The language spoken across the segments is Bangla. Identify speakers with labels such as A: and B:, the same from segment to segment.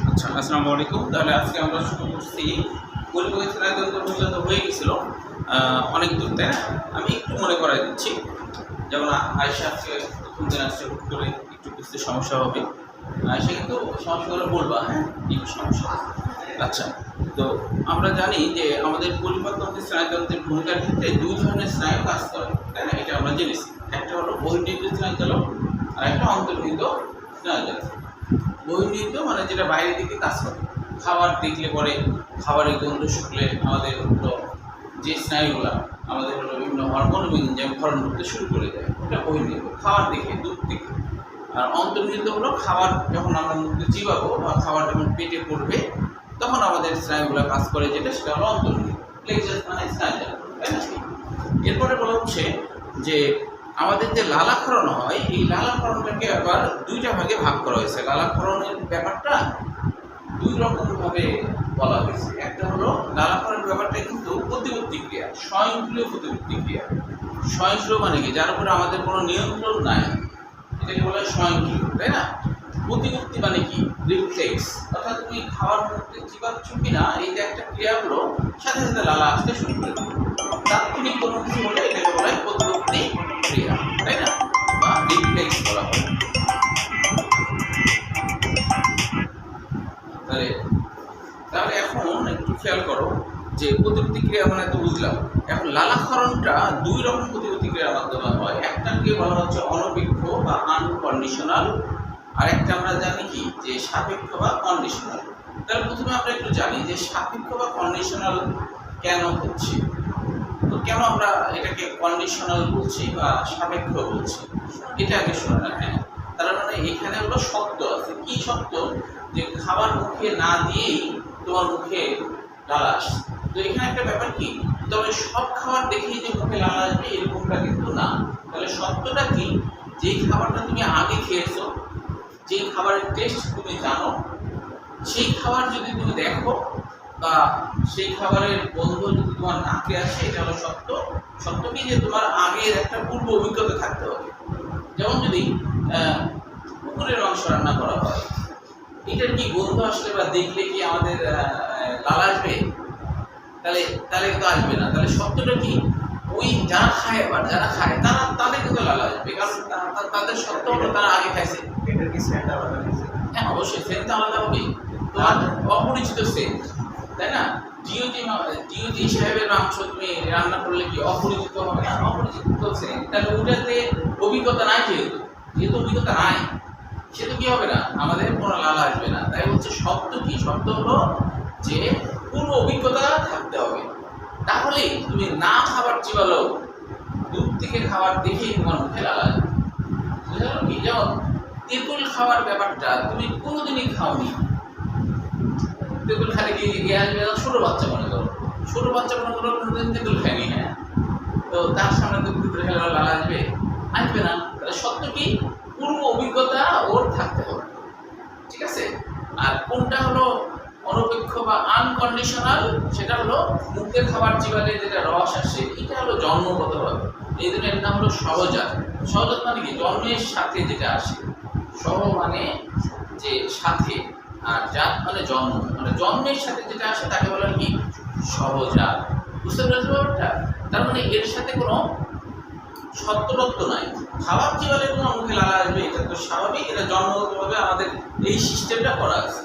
A: আচ্ছা, আসসালামু আলাইকুম। তাহলে আজকে আমরা শুরু করছি পরিবহন স্নায়ুতন্ত্র মূলত হয়ে গেছিল অনেক দূর, তাই না? আমি একটু মনে করাই দিচ্ছি। যেমন আয়েশা আজকে প্রথম দিন আসছে, হুট করে একটু বুঝতে সমস্যা হবে। আয়েশা কিন্তু সমস্যাগুলো বলবা, হ্যাঁ, একটু সমস্যা। আচ্ছা, তো আমরা জানি যে আমাদের পরিপাকতন্ত্রের স্নায়ুতন্ত্রের ভূমিকার ক্ষেত্রে দুই ধরনের স্নায়ু কাজ করে, তাই না? এটা আমরা জেনেছি। একটা হলো বহির্নিহিত স্নায়ুতলক আর একটা অন্তর্নিহিত স্নায়ুতলক। বহির্নিহিত মানে যেটা বাইরের দিকে কাজ করে, খাবার দেখলে পরে খাবারের গন্ধ শুকলে আমাদের হলো যে স্নায়ুগুলো আমাদের হলো বিভিন্ন হরমোন যেমন ক্ষরণ করতে শুরু করে দেয়, ওটা বহির্নিহিত, খাবার দেখে দূর থেকে। আর অন্তর্নিহিত হলো খাবার যখন আমরা মুখে চিবাবো বা খাবার যখন পেটে পড়বে তখন আমাদের স্নায়ুগুলো কাজ করে, যেটা সেটা হলো অন্তর্নিহিত প্লেক্সাস মানে স্নায়ু, তাই না? এরপরে বলা হচ্ছে যে আমাদের যে লালাক্ষরণ হয়, এই লালাক্ষরণটাকে আবার দুইটা ভাগে ভাগ করা হয়েছে। লালাক্ষরণের ব্যাপারটা দুই রকমভাবে বলা হয়েছে। একটা হলো লালাক্ষরণের ব্যাপারটা কিন্তু প্রতিবর্তী ক্রিয়া, স্বয়ংক্রিয় প্রতিবর্তী ক্রিয়া। স্বয়ংক্রিয় মানে কি? যার উপরে আমাদের কোনো নিয়ন্ত্রণ নাই, এটাকে বলা হয় স্বয়ংক্রিয়, তাই না? প্রতিবর্তী মানে কি? রিফ্লেক্স, অর্থাৎ তুমি খাওয়ার মুহূর্তে চিবাচ্ছ কিনা এই যে একটা ক্রিয়া হলো, সাথে সাথে লালা আসতে শুরু করে দেবে। তাৎক্ষণিক কোনো কিছু হলে এটাকে বলা হয় প্রতিবর্তী ক্রিয়া, তাই না? বা রিফ্লেক্স বলা হয়। তাহলে এখন একটু খেয়াল করো যে প্রতিবর্তী ক্রিয়া মানে তো বুঝলাম। এখন লালাক্ষরণটা দুই রকম প্রতিবর্তী ক্রিয়ার মাধ্যমে হয়। একটাকে বলা হচ্ছে অনপেক্ষ বা আনকন্ডিশনাল, আর একটা আমরা জানি কি যে সাপেক্ষ বা কন্ডিশনাল। তাহলে প্রথমে আমরা একটু জানি যে সাপেক্ষ বা কন্ডিশনাল কেন হচ্ছে, তো কেন আমরা এটাকে কন্ডিশনাল বলছি বা সাপেক্ষ বলছি, এটা আগে শোনা না। হ্যাঁ, তার মানে এখানে হলো শব্দ আছে। কি শব্দ? যে খাবার মুখে না দিয়েই তোমার মুখে লালা আসছে। তো এখানে একটা ব্যাপার কি, তবে সব খাবার দেখেই যে মুখে লালা আসবে এরকমটা কিন্তু না। তাহলে শব্দটা কি? যেই খাবারটা তুমি আগে খেয়েছো, যেই খাবারের টেস্ট তুমি জানো, সেই খাবার যদি তুমি দেখো বা সেই খাবারের গন্ধ যদি তোমার নাকে আসে, এটা হলো সত্য। সত্য কি? যে তোমার আগের একটা পূর্ব অভিজ্ঞতা থাকতে হবে। যেমন যদি কুকুরের মাংস রান্না করা হয়, এটার কি গন্ধ আসলে বা দেখলে কি আমাদের লালা আসবে? তাহলে তাহলে কিন্তু আসবে না। তাহলে সত্যটা কি? ওই যারা খায়, আবার যারা খায় তারা তাদের কিন্তু লালা আসবে, কারণ তাদের সত্য হলো তারা আগে খাইছে।
B: এটার কি সেন্ট আলাদা আছে?
A: হ্যাঁ, অবশ্যই সেন্ট আলাদা হবে। তোমার অপরিচিত সেন্ট, তাই না? জিওজি সাহেবের মাংস তুমি রান্না করলে কি অপরিচিত হবে না? অপরিচিত সেন্ট, তাহলে ওটাতে অভিজ্ঞতা নাই। যেহেতু যেহেতু অভিজ্ঞতা নাই, সে তো কি হবে না, আমাদের কোনো লালা আসবে না। তাই হচ্ছে শব্দ কি? শব্দ হলো যে পূর্ব অভিজ্ঞতা থাকতে হবে। তাহলে তুমি না খাবার চিবালেও দূর থেকে খাবার দেখেই তোমার মুখে লালা আসবে। বুঝা গেল কি? যেমন তেঁতুল খাওয়ার ব্যাপারটা তুমি কোনোদিনই খাওনি, তেঁতুল খালে কি গিয়ে আসবে? ছোটো বাচ্চা মনে করো, ছোটো বাচ্চা মনে করো কোনোদিন তেঁতুল খায়নি, হ্যাঁ, তো তার সামনে তো তেঁতুল খেলে লালা আসবে? আসবে না। তাহলে সত্য কি? পূর্ব অভিজ্ঞতা ওর থাকতে হবে, ঠিক আছে? আর কোনটা হলো অনপেক্ষ বা আনকন্ডিশনাল? সেটা হলো মুখের খাবার চিবালে যেটা রস আসে, এটা হলো জন্মগতভাবে। এই জন্য এর নাম হলো সহজাত। সহজাত মানে কি? জন্মের সাথে যেটা আসে। সহ মানে যে সাথে, আর জাত মানে জন্ম, মানে জন্মের সাথে যেটা আসে তাকে বলে কি? সহজাত। বুঝতে পেরেছো ব্যাপারটা? তার মানে এর সাথে কোনো সত্যতত্ত্ব নাই। খাবার চিবালে কোনো মুখে লালা আসবে, এটা তো স্বাভাবিক, এটা জন্মগতভাবে আমাদের এই সিস্টেমটা করা আছে।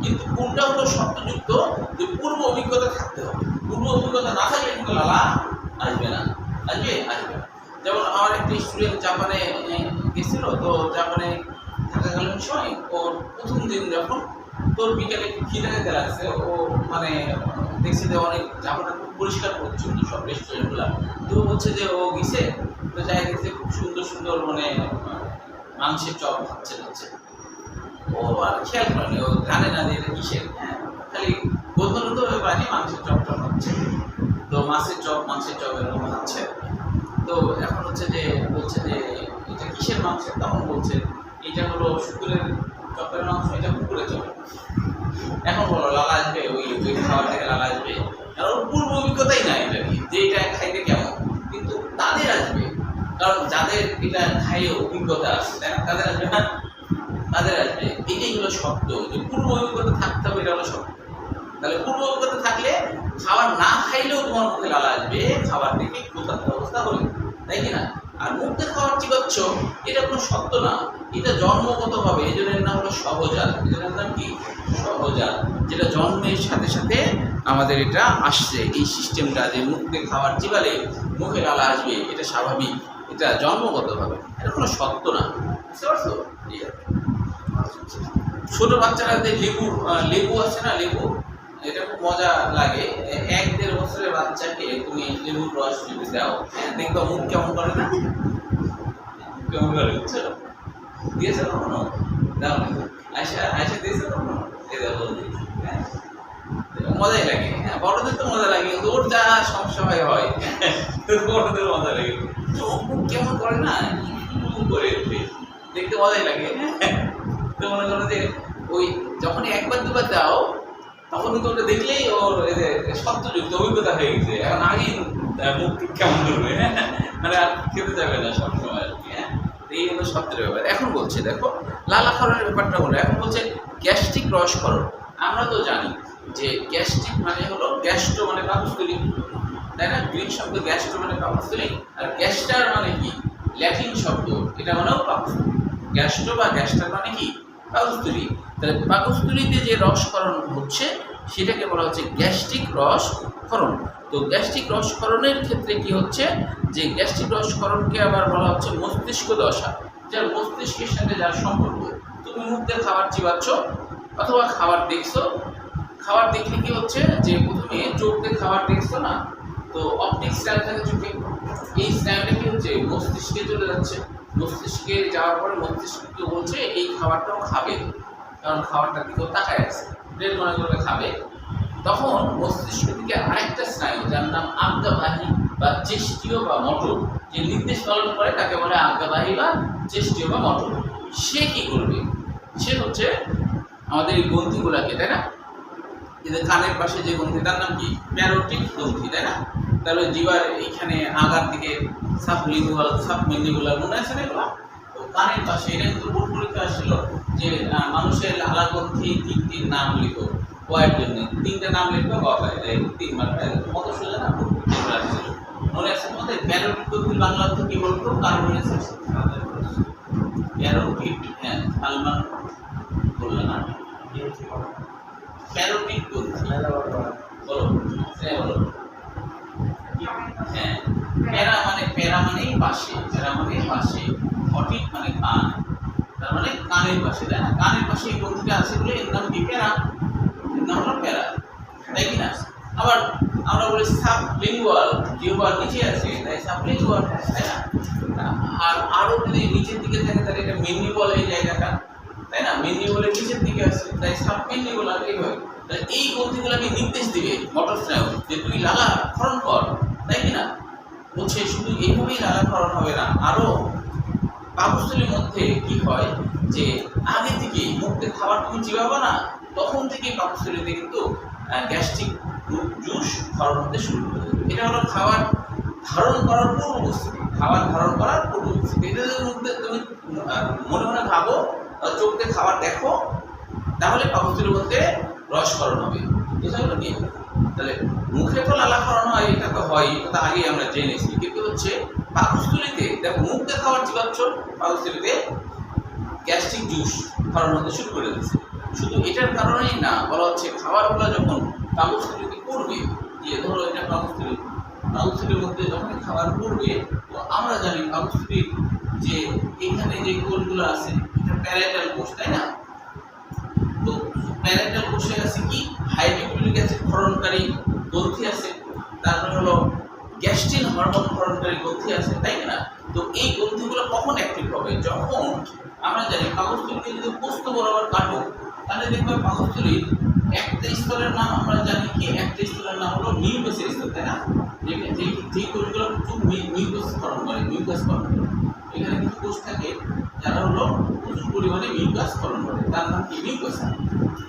A: কিন্তু কোনটা হলো সত্যযুক্ত? যে পূর্ব অভিজ্ঞতা থাকতে হবে। পূর্ব অভিজ্ঞতা না থাকলে কিন্তু লালা আসবে না। আসবে? আসবে না। যেমন আমার একটি স্টুডেন্ট জাপানে গেছিল, তো জাপানে থাকাকালীন সময় ওর প্রথম দিন যখন তোর বিকেলে খিদে খেতে লাগছে, ও মানে দেখছে যে অনেক জাপানটা খুব পরিষ্কার পরিচ্ছন্ন সব রেস্টুরেন্টগুলো, তো হচ্ছে যে ও গেছে, তো যাই দেখছে খুব সুন্দর সুন্দর মানে মাংসের চপ হচ্ছে। ও আর খেয়াল করেনি, ও জানে না যে এটা কিসের, হ্যাঁ, খালি গন্ধ পানি মাংসের চপটা হচ্ছে। তো মাছের চপ এরকম হচ্ছে। তো এখন হচ্ছে যে বলছে যে এটা কিসের মাংস? তখন বলছে এটা হলো শুকুরের চপের মাংস, এটা কুকুরের চপ। এখন বলো লালা আসবে? ওই ওই খাবার থেকে লালা আসবে? কারণ পূর্ব অভিজ্ঞতাই নাই এটা কি, যে এটা খাইতে কেমন। কিন্তু তাদের আসবে, কারণ যাদের এটা খাইয়ে অভিজ্ঞতা আছে, তাই না? তাদের আসবে না, তাদের আসবে। এটাই হলো সত্য, যে পূর্ব অভিজ্ঞতা থাকতে হবে, এটা হলো সত্য। তাহলে পূর্ব অভিজ্ঞতা থাকলে খাবার না খাইলেও তোমার মুখে লালা আসবে, খাবার দেখে ক্ষুধার্ত অবস্থা হলে, তাই কি না? আর মুখে খাবার চিবাচ্ছ, এটা কোনো সত্য না, এটা জন্মগতভাবে, এই জন্য এর নাম হলো সহজাত। এই জন্য নাম কি? সহজাত, যেটা জন্মের সাথে সাথে আমাদের এটা আসছে, এই সিস্টেমটা, যে মুখ দিয়ে খাবার চিবালে মুখে লালা আসবে, এটা স্বাভাবিক, এটা জন্মগতভাবে, এটা কোনো সত্য না। বুঝতে পারছো? ছোট বাচ্চারা যে লেবু আছে না, লেবু, এটা খুব মজা লাগে। 1-1.5 বছরের বাচ্চাকে তুমি লেবুর রস যদি দাও, দেখবা মুখ কেমন করে না, কেমন করে, বুঝছো? দিয়েছে কখনো? দাও না? আয়সা দিয়েছে কখনো? হ্যাঁ, মজাই লাগে। হ্যাঁ, বড়দের তো মজা লাগে, কিন্তু ওর যা সমস্যা হয় বড়দের মজা লাগে। মুখ কেমন করে না, করে উঠে দেখতে মজাই লাগে। তো মনে করো যে ওই যখন 1-2 বার দাও, তখন কিন্তু ওটা দেখলেই ওর সত্যযুক্ত অভিজ্ঞতা হয়ে গেছে, এখন আগেই মুখ কেমন করবে, মানে আর খেতে যাবে না সবসময় আর কি। হ্যাঁ, এই হলো সত্যের ব্যাপার। এখন বলছে দেখো লালাক্ষরণের ব্যাপারটা হলো, এখন বলছে গ্যাস্ট্রিক রসক্ষরণ। আমরা তো জানি যে গ্যাস্ট্রিক মানে হলো, গ্যাস্ট্রো মানে পাকস্থলী, তাই না? গ্রিক শব্দ গ্যাস্ট্রো মানে পাকস্থলী, আর গ্যাস্টার মানে কি ল্যাটিন শব্দ, এটা মানেও পাকস্থলী। গ্যাস্ট্রো বা গ্যাস্টার মানে কি পাকস্থলী। তাহলে পাকস্থলীতে যে রসক্ষরণ হচ্ছে সেটাকে বলা হচ্ছে গ্যাস্ট্রিক রসক্ষরণ। তো গ্যাস্ট্রিক রসক্ষরণের ক্ষেত্রে কি হচ্ছে, যে গ্যাস্ট্রিক রসক্ষরণকে আবার বলা হচ্ছে মস্তিষ্ক দশা, যার মস্তিষ্কের সাথে যার সম্পর্ক। তুমি মুখ দিয়ে খাবার চিবাচ্ছ অথবা খাবার দেখছো, খাবার দেখলে কি হচ্ছে, যে প্রথমে চোখ দিয়ে খাবার দেখছো না, তো অপটিক স্নায়ু থাকে চোখে, এই স্নায়ুটা কি হচ্ছে মস্তিষ্কে চলে যাচ্ছে, মস্তিষ্কে যাওয়ার পরে মস্তিষ্ককে বলছে এই খাবারটাও খাবে, কারণ খাবারটার দিকেও তাকায় আছে, ব্রেন মনে করবে খাবে। তখন মস্তিষ্ক থেকে আরেকটা স্নায়ু, যার নাম আজ্ঞাবাহী বা চেষ্টীয় বা মটর, যে নির্দেশ পালন করে তাকে বলে আজ্ঞাবাহী বা চেষ্টীয় বা মটর। সে কি করবে, সে হচ্ছে আমাদের এই গ্রন্থিগুলাকে, তাই না, এদের কানের পাশে যে গ্রন্থি, তার নাম কি প্যারোটিড গ্রন্থি, তাই না? তাহলে জিবার এইখানে আগার দিকে সাবমেন্ডিবুলার, মনে আছে না এগুলো? তো কানের পাশে, এটা কিন্তু বোর্ড পরীক্ষা আসছিল যে মানুষের লালা গ্রন্থি 3টির নাম লিখো, কয়ের জন্য 3টা নাম লিখবে, বাবায় 3 মার্ক, কত সোজা না, আসছিল মনে আছে তোমাদের? প্যারোটিড গ্রন্থির বাংলা অর্থ কি বলতো, কার মনে আছে? প্যারোটিড, হ্যাঁ, সালমান বললো না, প্যারোটিড গ্রন্থি বলো, বলো। হ্যাঁ, প্যারা মানেই পাশে, অটিক মানে কান, তার মানে কানের পাশে, তাই না? কানের পাশে এই গ্রন্থিটা আছে বলে এর নাম কি প্যারা, এর নাম হলো প্যারা, তাই কি না? আবার আমরা বলি সাবলিঙ্গুয়াল, জিহ্বার নিচে আছে তাই সাবলিঙ্গুয়াল, তাই না? আর আরো যদি নিচের দিকে থাকে তাহলে এটা মেন্ডিবল, এই জায়গাটা, তাই না? মেন্ডিবলের নিচের দিকে আছে তাই সাবমেন্ডিবুলার, এইভাবে। তাহলে এই গ্রন্থিগুলোকে নির্দেশ দিবে মটর স্নায়ু যে তুই লালা ক্ষরণ কর, তাই কি না? বলছে শুধু এইভাবেই লালা ক্ষরণ হবে না, আরো পাকস্থলীর মধ্যে কি হয়, যে আগে থেকে মুখে খাবার তুমি চিবাবো না, তখন থেকে পাকস্থলীতে কিন্তু গ্যাস্ট্রিক জুস ক্ষরণ হতে শুরু করে দেবে। এটা হলো খাবার ধারণ করার পূর্বস্থিতি, খাবার ধারণ করার পূর্বস্থিতি। এটা যদি মুখে তুমি মনে মনে ভাবো, চোখ দিয়ে খাবার দেখো, তাহলে পাকস্থলীর মধ্যে রসক্ষরণ হবে। এটা হলো কি, তাহলে মুখে তো লালাক্ষরণ হয়, এটা তো হয়, এটা তো আগেই আমরা জেনেছি, কিন্তু হচ্ছে পাকস্থলীতে দেখো, মুখ দিয়ে খাবার চিবাচ্ছ, পাকস্থলীতে গ্যাস্ট্রিক জুস ক্ষরণ হতে শুরু করে দিচ্ছে। শুধু এটার কারণেই না, বলা হচ্ছে খাবারগুলো যখন পাকস্থলীতে পড়বে, যে ধরো এটা পাকস্থলীর মধ্যে যখন খাবার পড়বে, তো আমরা জানি পাকস্থলীর যে এখানে যে কোষগুলো আছে, এটা প্যারাইটাল কোষ, তাই না? তো প্যারাইটাল কোষে আছে কি হাইড্রোক্লোরিক অ্যাসিড ক্ষরণকারী গ্রন্থি আছে, তারপরে হলো গ্যাস্ট্রিন হরমোন ক্ষরণকারী গ্রন্থি আছে, তাই না? তো এই গ্রন্থিগুলো কখন অ্যাক্টিভ হবে, যখন আমরা জানি পাকস্থলীকে যদি পোস্ত বরাবর কাটো, তাহলে দেখবে পাকস্থলীর একটা স্তরের নাম আমরা জানি কি, একটা স্তরের নাম হলো মিউকাসের স্তর, তাই না? যেই কোষগুলো প্রচুর মিউকাস ক্ষরণ করে, মিউকাস ক্ষরণ করে, এখানে কিছু কোষ থাকে যারা হলো প্রচুর পরিমাণে মিউকাস ক্ষরণ করে, তার নাম কি মিউকাসা।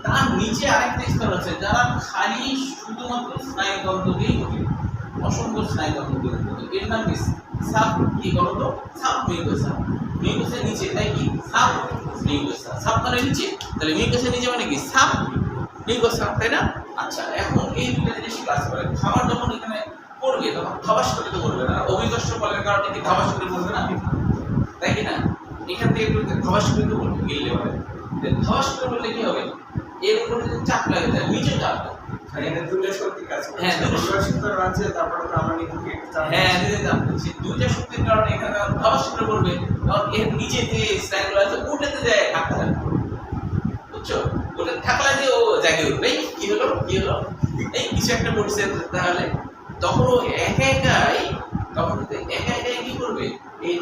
A: তার নিচে আরেকটা স্তর আছে যারা খালি শুধুমাত্র স্নায়ুতন্ত্র দিয়েই গঠিত, অসংখ্য স্নায়ুতন্ত্র দিয়ে গঠিত, এর নাম কি সাব, কি বলতো, সাব মিউকাসা। মিউকাসের নিচে, তাই কি সাব মিউকাসা, সাব মানে নিচে, তাহলে মিউকাসের নিচে মানে কি সাব মিউকাসা, তাই না? আচ্ছা, এখন এই দুটো জিনিস কাজ করে। খাবার যখন এখানে পড়বে তখন ধবাস করে তো করবে না, অভিকষ্ট বলের কারণে কি ধবাস করে করবে না, তাই কি না? এখান থেকে একটু ধবাস করে তো বলবে, গিললে পারে। ধবাস করে বললে কি হবে, এর উপরে যদি চাপ লাগে যায়, নিচে চাপ,
B: এখানে দুটো শক্তি কাজ করে।
A: হ্যাঁ, দুটো
B: শক্তি আছে, তারপরে তো আমরা নিচে একটু চাপ।
A: হ্যাঁ, নিচে চাপ দিচ্ছি, দুইটা শক্তির কারণে এখানে ধবাস করে পড়বে, তখন এর নিচে যে স্ট্যান্ডগুলো আছে উঠেতে যায়, থাকতে যায়, বুঝছো? ওটা থাকলে যে ও জায়গায় উঠবে, কি হলো কি হলো, এই কিছু একটা পড়ছে তাহলে, তখন ও একা একাই, তখন একা একাই কি করবে, এই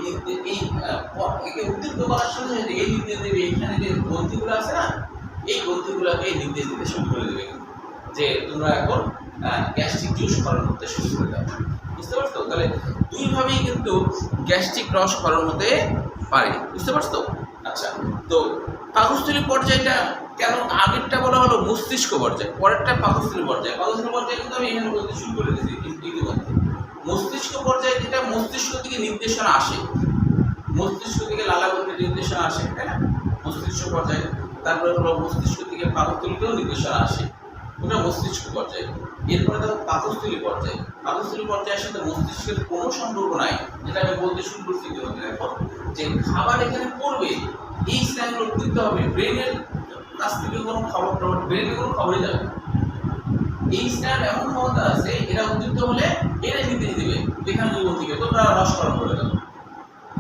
A: একে উদ্দীপ্ত করার সাথে সাথে এই নির্দেশ দেবে, এখানে যে গ্রন্থিগুলো আছে না, এই গ্রন্থিগুলোকে নির্দেশ দিতে শুরু করে দেবে যে তোমরা এখন গ্যাস্ট্রিক জুস ক্ষরণ করতে শুরু করে দাও, বুঝতে পারছো? তাহলে দুইভাবেই কিন্তু গ্যাস্ট্রিক রস ক্ষরণ হতে পারে, বুঝতে পারছো? আচ্ছা, তো পাকস্থলী পর্যায়টা কেন আগেরটা বলা হলো মস্তিষ্ক পর্যায়, পরেরটা পাকস্থলী পর্যায়। পাকস্থলী পর্যায় কিন্তু আমি এখানে বলতে শুরু করে দিয়েছি ইতিমধ্যে। মস্তিষ্ক পর্যায়ে যেটা মস্তিষ্ক থেকে নির্দেশনা আসে, মস্তিষ্ক থেকে লালাগ্রন্থির নির্দেশনা আসে, তাই না? মস্তিষ্ক পর্যায়ে, তারপরে হলো মস্তিষ্ক থেকে পাকস্থলীতেও নির্দেশনা আসে, ওটা মস্তিষ্ক পর্যায়ে। এরপরে দেখো পাকস্থলী পর্যায়ে। পাকস্থলী পর্যায়ের সাথে মস্তিষ্কের কোনো সম্পর্ক নাই, যেটা আমি বলতে শুরু করছি ইতিমধ্যে। দেখো যে খাবার এখানে পড়বে, এই স্নায়ুগুলো উদ্দীপ্ত হবে, ব্রেনের কাছ থেকে কোনো খবর, ব্রেনে কোনো খবরই যাবে না। এই স্নায়ুর এমন ক্ষমতা আছে, এরা উদ্দীপ্ত হলে এরা নির্দেশ দিবে এখানে জীবন থেকে তোমরা রসকরণ করে দেবো।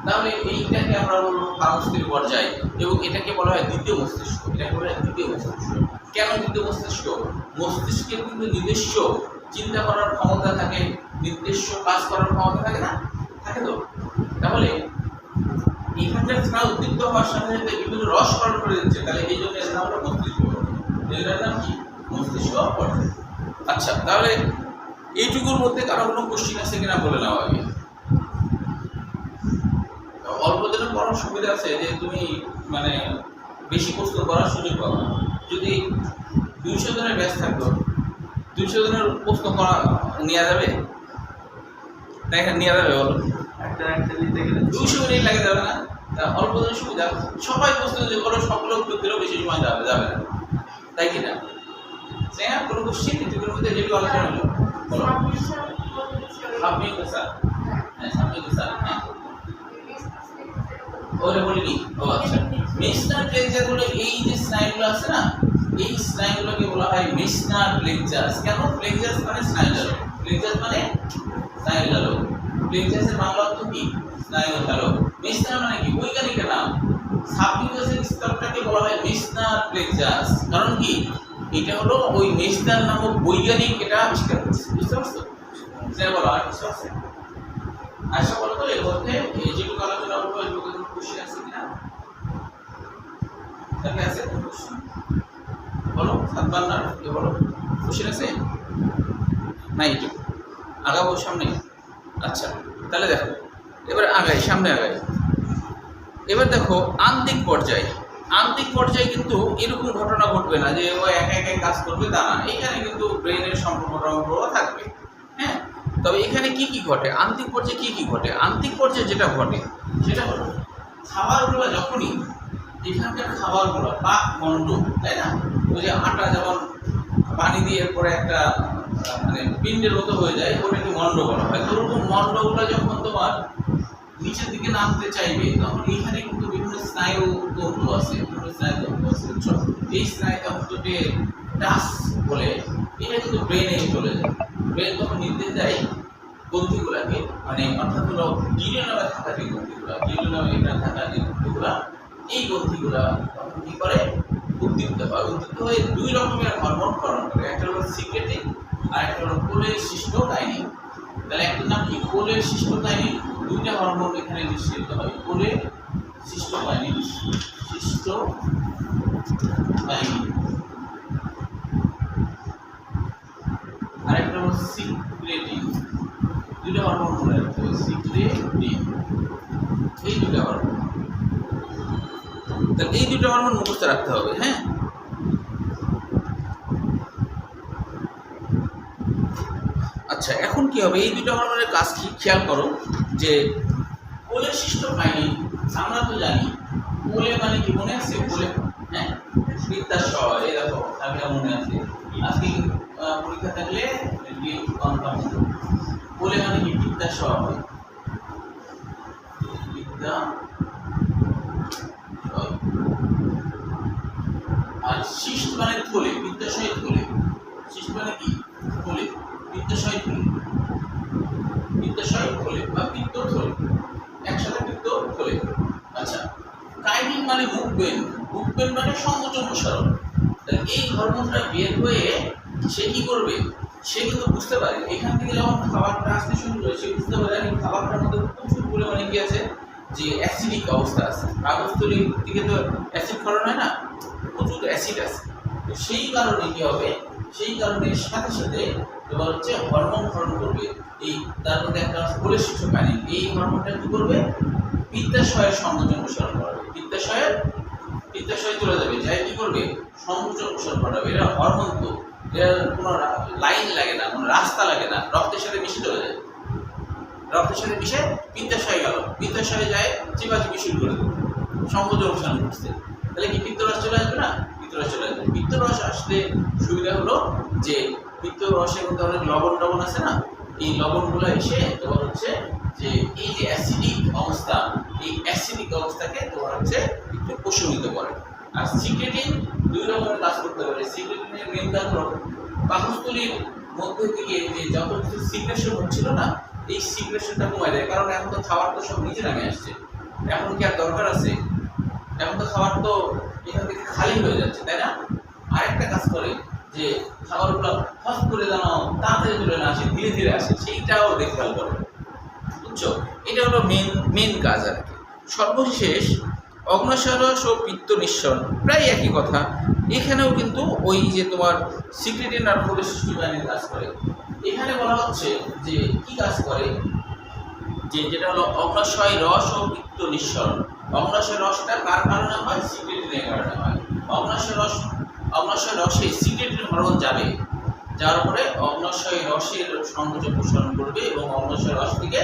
A: তাহলে এইটাকে আমরা বলবো পাকস্থলী পর্যায়, এবং এটাকে বলা হয় দ্বিতীয় মস্তিষ্ক। এটাকে বলা হয় দ্বিতীয় মস্তিষ্ক। কেন দ্বিতীয় মস্তিষ্ক? মস্তিষ্কের কিন্তু নিজস্ব চিন্তা করার ক্ষমতা থাকে, নিজস্ব কাজ করার ক্ষমতা থাকে না, থাকে তো। তাহলে এখানকার স্নায়ু উদ্দীপ্ত হওয়ার সাথে সাথে বিভিন্ন রসকরণ করে দিচ্ছে, তাহলে এই জন্য এর নাম হলো মস্তিষ্ক। এটার নাম কি? মস্তিষ্ক পর্যায়। আচ্ছা, তাহলে এইটুকুর মধ্যে কারো কোনো কোশ্চিন আছে কিনা বলে নাও আগে। অল্প দিনের পড়ার সুবিধা আছে যে তুমি মানে বেশি প্রশ্ন করার সুযোগ পাবো। যদি 200 জনের ব্যাচ থাকতো, 200 জনের প্রশ্ন করা নেওয়া যাবে? দেখা নেওয়া যাবে বলো?
B: একটা নিতে গেলে
A: 200 মিনিট লাগে যাবে না? তা অল্প দিনের সুবিধা, সবাই প্রশ্ন যদি করো সকলে উত্তর দিলেও বেশি সময় যাবে যাবে না, তাই কি না? হ্যাঁ, কোনো কোশ্চিন এটুকুর মধ্যে যেটুকু আলোচনা হলো বলো। আপনি স্যার, হ্যাঁ সামনে স্যার, হ্যাঁ ওরা বলিনি। ও আচ্ছা, মেসনার প্লেক্সাসগুলো, এই যে স্নায়ুগুলো আছে না, এই স্নায়ুগুলোকে বলা হয় মেসনার প্লেক্সাস। কেন? প্লেক্সাস মানে স্নায়ুজালক, প্লেক্সাস মানে স্নায়ুজালক। প্লেক্সাসের বাংলা অর্থ কি? স্নায়ুজালক। মেসনার মানে কি? বৈজ্ঞানিক নাম। সাবমিউকাসের স্তরটাকে বলা হয় মেসনার প্লেক্সাস। কারণ কি? এটা হলো ওই মেসনার নামক বৈজ্ঞানিক এটা আবিষ্কার করেছে, বুঝতে পারছো? সেটা বলা হয় কিছু আছে। আশা বলো তো এর মধ্যে এই যেটুকু আলোচনা করবো এর মধ্যে কোনো কোশ্চেন আছে কিনা? তাহলে আছে কোশ্চেন বলো, 7 না এ বলো, কোশ্চেন আছে না? এইটুকু আগাবো সামনে। আচ্ছা, তাহলে দেখো এবার আগাই, সামনে আগাই। এবার দেখো আন্তিক পর্যায়। আন্তিক পর্যায়ে কিন্তু এরকম ঘটনা ঘটবে না যে ও একা একাই কাজ করবে, তা না। এখানে কিন্তু ব্রেনের সম্পর্ক থাকবে, হ্যাঁ। তবে এখানে কি কি ঘটে, আন্তিক পর্যায়ে কি কি ঘটে? আন্তিক পর্যায়ে যেটা ঘটে সেটা হলো খাবারগুলো যখনই এখানকার খাবারগুলো পাক মণ্ড, তাই না? ওই যে আটা যেমন পানি দিয়ে পরে একটা মানে পিণ্ডের মতো হয়ে যায়, ওটাকে মণ্ড বলা হয়। তো ওরকম মণ্ডগুলো যখন তোমার নিচের দিকে নামতে চাইবে, তখন এখানে কিন্তু বিভিন্ন স্নায়ু তন্তু আছে, বিভিন্ন স্নায়ু তন্তু আছে, বুঝছো? এই স্নায়ু তন্তুকে টাস বলে, এটা কিন্তু ব্রেনে চলে যায়। ব্রেন তখন নির্দেশ দেয় গ্রন্থিগুলাকে, মানে অর্থাৎ হলো ডিএনএ নামে থাকা যে গ্রন্থিগুলা, ডিএনএ নামে এটা থাকা যে গ্রন্থিগুলা, এই গ্রন্থিগুলা তখন কী করে? উদ্দীপ্ত হয়। উদ্দীপ্ত হয়ে 2 রকমের হরমোন ক্ষরণ করে, একটা হলো সিক্রেটিন আর একটা হলো কোলেসিস্টোকাইনিন। তাহলে একটার নাম কি? কোলেসিস্টোকাইনিন। 2টা হরমোন এখানে নিঃসৃত হয়, কোলেসিস্টোকাইনিন, সিস্টোকাইনিন, আর একটা হলো সিক্রেটিন। 2টা হরমোন মনে রাখতে হবে, সিক্রেটিন, এই 2টা হরমোন। তাহলে এই 2টা হরমোন মুখস্থ রাখতে হবে, হ্যাঁ। আচ্ছা, এখন কি হবে? এই 2টা হরমোনের কাজ কি খেয়াল করো, যে কোলেসিস্টোকাইনিন আমরা তো জানি কোলে মানে কি মনে আছে? কোলে, হ্যাঁ, বৃত্তাশয়। এই দেখো আমি মনে আছে, আজকে পরীক্ষা থাকলে কনফার্ম। কোলে মানে কি? বৃত্তাশয়, আর শিষ্ট মানে থলে, বৃত্তাশয় থলে। শিষ্ট মানে কি? থলে, বৃত্তাশয় থলে, বৃত্তাশয় থলে বা বৃত্ত থলে, একসাথে বৃত্ত থলে। আচ্ছা, কাইনিং মানে মুভমেন্ট, মুভমেন্ট মানে সংকোচন প্রসারণ। তাহলে এই হরমোনটা বের হয়ে সে কি করবে? সে কিন্তু বুঝতে পারে এখান থেকে যখন খাবারটা আসতে শুরু করে সে বুঝতে পারে এই খাবারটার মধ্যে প্রচুর পরিমাণে কি আছে, যে অ্যাসিডিক অবস্থা আছে। পাকস্থলীর দিকে তো অ্যাসিড ক্ষরণ হয় না, প্রচুর অ্যাসিড আছে। তো সেই কারণে কি হবে? সেই কারণে সাথে সাথে তোমার হচ্ছে হরমোন ক্ষরণ করবে। এই তার মধ্যে একটা কোলেসিস্টোকাইনিন, এই হরমোনটা কি করবে? পিত্তাশয়ের সংকোচন প্রসারণ করাবে। পিত্তাশয় চলে যাবে, যাই কি করবে? সংকোচন প্রসারণ করাবে। এটা হরমোন, তো এর কোনো লাইন লাগে না, কোনো রাস্তা লাগে না, রক্তের সাথে মিশে চলে যায়। রক্তের সাথে মিশে পিত্তাশয় গেল, পিত্তাশয়ে যায় চিপাচিপি শুরু করে দেবে, সংকোচন প্রসারণ করতে। তাহলে কি পিত্তরস চলে আসবে না? পিত্তরস চলে আসবে। পিত্তরস আসলে সুবিধা হলো যে পিত্তরসের মধ্যে অনেক লবণ টবণ আছে না, এই লবণগুলো এসে তোমার হচ্ছে যে এই যে অ্যাসিডিক অবস্থা, এই অ্যাসিডিক অবস্থাকে তোমার হচ্ছে একটু প্রশমিত করে। আর সিক্রেটিন দুই রকমের কাজ করতে পারে। সিক্রেটিনের মেন কাজ হলো পাকস্থলীর মধ্যে থেকে যে যত কিছু সিক্রেশন হচ্ছিল না, এই সিক্রেশনটা কমায় দেয়। কারণ এখন তো খাবার তো সব নিচে নামে আসছে, এখন কি আর দরকার আছে? এখন তো খাবার তো এখান থেকে খালি হয়ে যাচ্ছে, তাই না? আরেকটা কাজ করে যে খাবারগুলো হস করে যেন তাড়াতাড়ি চলে না আসে, ধীরে ধীরে আসে, সেইটাও দেখভাল করে। বুঝছো? এটা হলো মেন কাজ আর কি। সর্বশেষ অগ্ন্যাশয়রস ও পিত্ত নিঃসরণ প্রায় একই কথা। এখানেও কিন্তু ওই যে তোমার সিক্রেটিন আর কোলেসিস্টোকাইনিন কাজ করে। এখানে বলা হচ্ছে যে কি কাজ করে, যে যেটা হলো অগ্ন্যাশয় রস ও পিত্ত নিঃসরণ। অগ্ন্যাশয় রসটা কার কারণে হয়? সিক্রেটিনের কারণে হয়। অগ্ন্যাশয় রসে সিক্রেটিন হরমোন যাবে, যার উপরে অগ্ন্যাশয় রসের সংকোচন প্রসারণ করবে এবং অগ্ন্যাশয় রস থেকে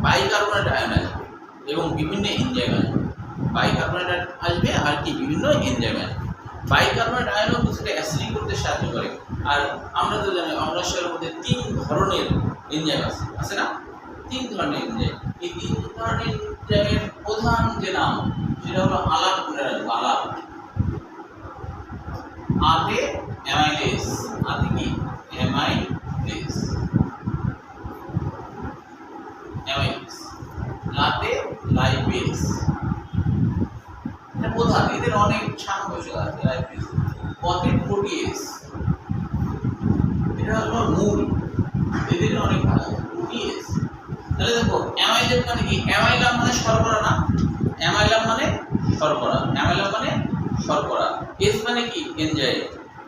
A: বাইকার্বনেট আয়ন আসবে এবং বিভিন্ন এনজাইম আসবে। বাইকার্বনেট আসবে আর কি বিভিন্ন এনজাইম আসবে। বাইকার্বনেট আয়নও কিছুটা অ্যাসিডিক করতে সাহায্য করে। আর আমরা তো জানি অগ্ন্যাশয়ের মধ্যে 3 ধরনের এনজাইম আছে না? 3 ধরনের এনজাইম। এই 3 ধরনের এনজাইমের প্রধান যে নাম সেটা হলো আলাপ। আতে অ্যামাইলেজ, আতে কি? Amylase, লাতে lipase. এটা প্রধান, এদের অনেক সাংঘর্ষিক আছে। লাইপেজ, পথে প্রোটিয়েজ, এটা হলো মূল, এদের অনেক ভালো। প্রোটিয়েজ, তাহলে দেখো অ্যামাইলেজ মানে কি? অ্যামাইলাম মানে শর্করা না? অ্যামাইলাম মানে শর্করা, অ্যামাইলাম মানে শর্করা, এস মানে কি? এনজাইম।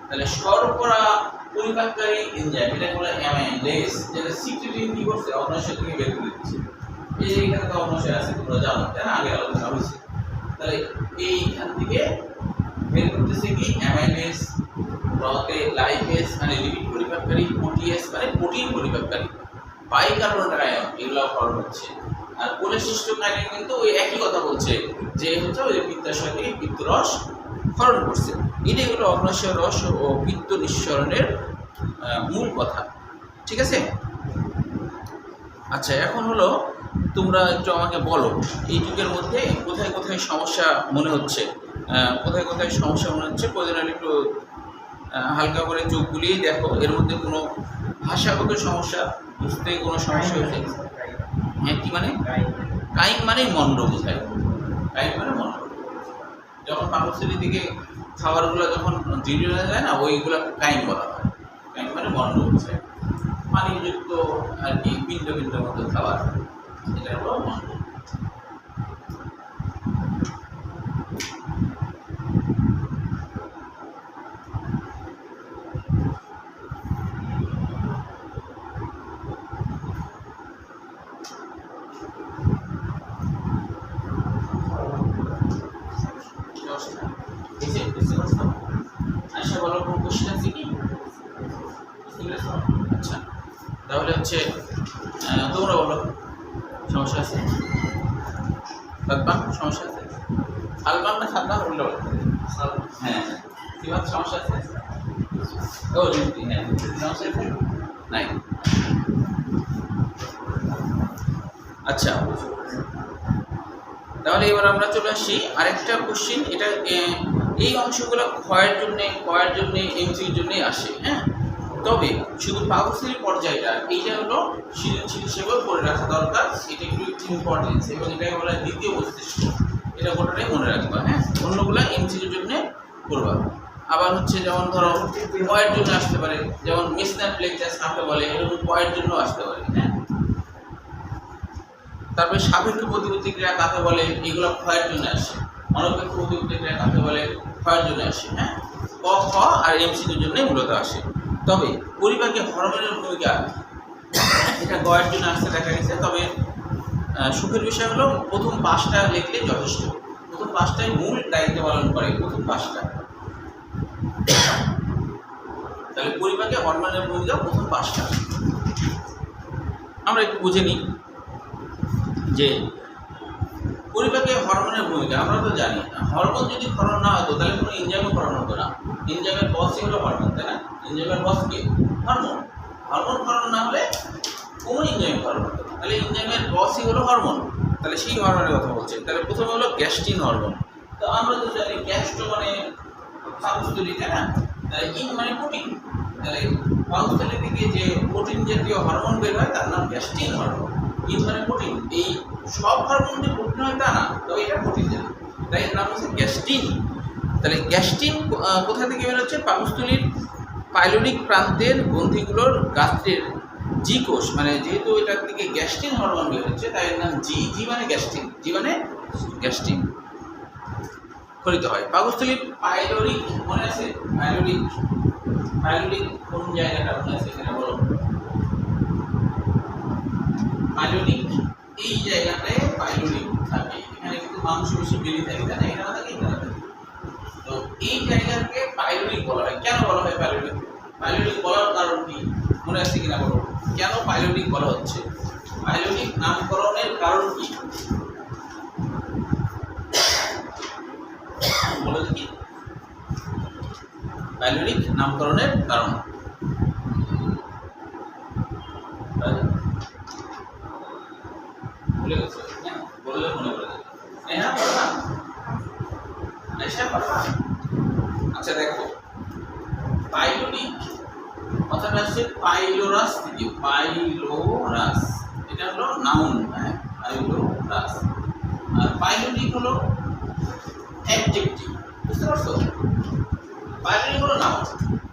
A: তাহলে শর্করা পরিপাককারী এনজাইম, এটা বলে অ্যামাইলেজ, যেটা সিক্রেটিন কি করছে? অগ্ন্যাশয় থেকে বের করে দিচ্ছে। এই যে এখানে তো অগ্ন্যাশয় আছে, তোমরা জানো, তাই না? আগে আলোচনা হয়েছে। তাহলে এইখান থেকে বের করতেছে কি? অ্যামাইলেজ, রতে লাইপেজ মানে লিপিড পরিপাককারী, প্রোটিয়েজ মানে প্রোটিন পরিপাককারী, বাইকার্বনেট আয়ন এগুলো ফর্ম হচ্ছে। আর কোলেসিস্টোকাইনিন কিন্তু ওই একই কথা বলছে, যে হচ্ছে ওই পিত্তাশয় থেকে পিত্তরস ক্ষরণ করছে। এটাই হলো অগ্ন্যাশয় রস ও পিত্ত নিঃসরণের মূল কথা। ঠিক আছে? আচ্ছা, এখন হলো তোমরা একটু আমাকে বলো এই যুগের মধ্যে কোথায় কোথায় সমস্যা মনে হচ্ছে, প্রয়োজন একটু হালকা করে চোখ বুলিয়েই দেখো, এর মধ্যে কোনো ভাষাগত সমস্যা, বুঝতে কোনো সমস্যা হয়েছে? হ্যাঁ, কি মানে? কাইম মানে মন্ড বোঝায়। কাইম মানে মন্ড। যখন পাকস্থলীর দিকে খাবারগুলো যখন দৃঢ় হয়ে যায় না, ওইগুলো কাইম বলা হয়। কাইম মানে মন্ড বোঝায়, পানিযুক্ত আর কি পিণ্ড মতো খাবার, এটা হলো মন্ড। আচ্ছা, বলো কোন কোশ্চেন আছে কি? আচ্ছা, তাহলে হচ্ছে তোমরা বলো সমস্যা আছে। সাতবান সমস্যা আছে, সালবান না সাতবান উল্টো, হ্যাঁ সিবাত সমস্যা আছে, ও লিপি, হ্যাঁ সমস্যা আছে নাই। আচ্ছা, তাহলে এবার আমরা চলে আসি আরেকটা কোশ্চিন। এটা এই অংশগুলো ক্ষয়ের জন্য এমসিকিউর জন্যই আসে, হ্যাঁ। তবে শুধু পাকস্থলী পর্যায়টা এইটা হলো সৃজনশীল হিসেবেও করে রাখা দরকার, এটা একটু ইম্পর্টেন্স এবং এটাকে বলা হয় দ্বিতীয় মস্তিষ্ক, এটা গোটাটাই মনে রাখবা, হ্যাঁ। অন্যগুলো এমসিকিউর জন্য করবা। আবার হচ্ছে যেমন ধরো ক্ষয়ের জন্য আসতে পারে, যেমন মিসনার প্লেকচাস কাকে বলে, এরকম ক্ষয়ের জন্য আসতে পারে, হ্যাঁ। তারপরে সাপেক্ষ প্রতিক্রিয়া কাকে বলে, এগুলো ক্ষয়ের জন্য আসে। অনপেক্ষ প্রতিক্রিয়া কাকে বলে, ক্ষয়ের জন্য আসে, হ্যাঁ। ক, খ আর এমসিকিউর জন্য মূলত আসে। তবে পরিপাকে হরমোনের ভূমিকা এটা গয়ের জন্য আসতে দেখা গেছে। তবে সুখের বিষয় হলো প্রথম 5টা লিখলে যথেষ্ট, প্রথম 5টাই মূল দায়িত্ব পালন করে, প্রথম 5টা। তাহলে পরিপাকে হরমোনের ভূমিকা প্রথম 5টা আমরা একটু বুঝে নিই। যে পরিপাকে হরমোনের ভূমিকা আমরা তো জানি, হরমোন যদি ক্ষরণ না হতো তাহলে কোনো এনজাইমও ক্ষরণ হতো না। এনজাইমের বসই হলো হরমোন, তাই না? এনজাইমের বস কি? হরমোন। হরমোন ক্ষরণ না হলে কোনো এনজাইম ক্ষরণ হতো না, তাহলে এনজাইমের বসই হলো হরমোন। তাহলে সেই হরমোনের কথা বলছে। তাহলে প্রথমে হলো গ্যাস্ট্রিন হরমোন। তো আমরা তো জানি গ্যাস্ট্রো মানে পাকস্থলী, তাই না? তাহলে ইন মানে প্রোটিন, তাহলে পাকস্থলী থেকে যে প্রোটিন জাতীয় হরমোন বের হয় তার নাম গ্যাস্ট্রিন হরমোন। ইন মানে প্রোটিন। এই সব হরমোন যে প্রোটিন হয় তা না, তবে এটা প্রোটিন জাতীয়, তাই এর নাম হচ্ছে গ্যাস্ট্রিন। তাহলে গ্যাস্ট্রিন কোথা থেকে বের হচ্ছে? পাকস্থলীর পাইলোরিক প্রান্তের গ্রন্থিগুলোর গাত্রের জি কোষ, মানে যেহেতু এটার থেকে গ্যাস্ট্রিন হরমোন বের হচ্ছে তাই এর নাম জি। জি মানে গ্যাস্ট্রিন, জি মানে গ্যাস্ট্রিন ক্ষরিত হয়। পাকস্থলীর পাইলোরিক মনে আছে? পাইলোরিক, পাইলোরিক কোন জায়গাটা মনে আছে এখানে বলো? পাইলোরিক, এই জায়গাটায় পাইলোরিক থাকে, এখানে কিন্তু মাংস বেশি বেরিয়ে থাকে, তাই না? এখানে থাকে, এখানে থাকে। তো এই জায়গাকে পাইলোরিক বলা হয়। কেন বলা হয় পাইলোরিক? পাইলোরিক বলার কারণ কি মনে আছে কিনা বলো? কেন পাইলোরিক বলা হচ্ছে? পাইলোরিক নামকরণের কারণ কি বলো দেখি? পাইলোরিক নামকরণের কারণ ভুলে গেছো? হ্যাঁ, বললে মনে পড়ে যাবে। হ্যাঁ, পারবা? পারবা? আচ্ছা দেখো, পাইলোরিক কথাটা আসছে পাইলোরাস থেকে। পাইলোরাস এটা হলো নাউন, হ্যাঁ, পাইলোরাস। আর পাইলোরিক হলো অ্যাডজেক্টিভ, বুঝতে পারছো? পাইলোরিক হলো নাউন,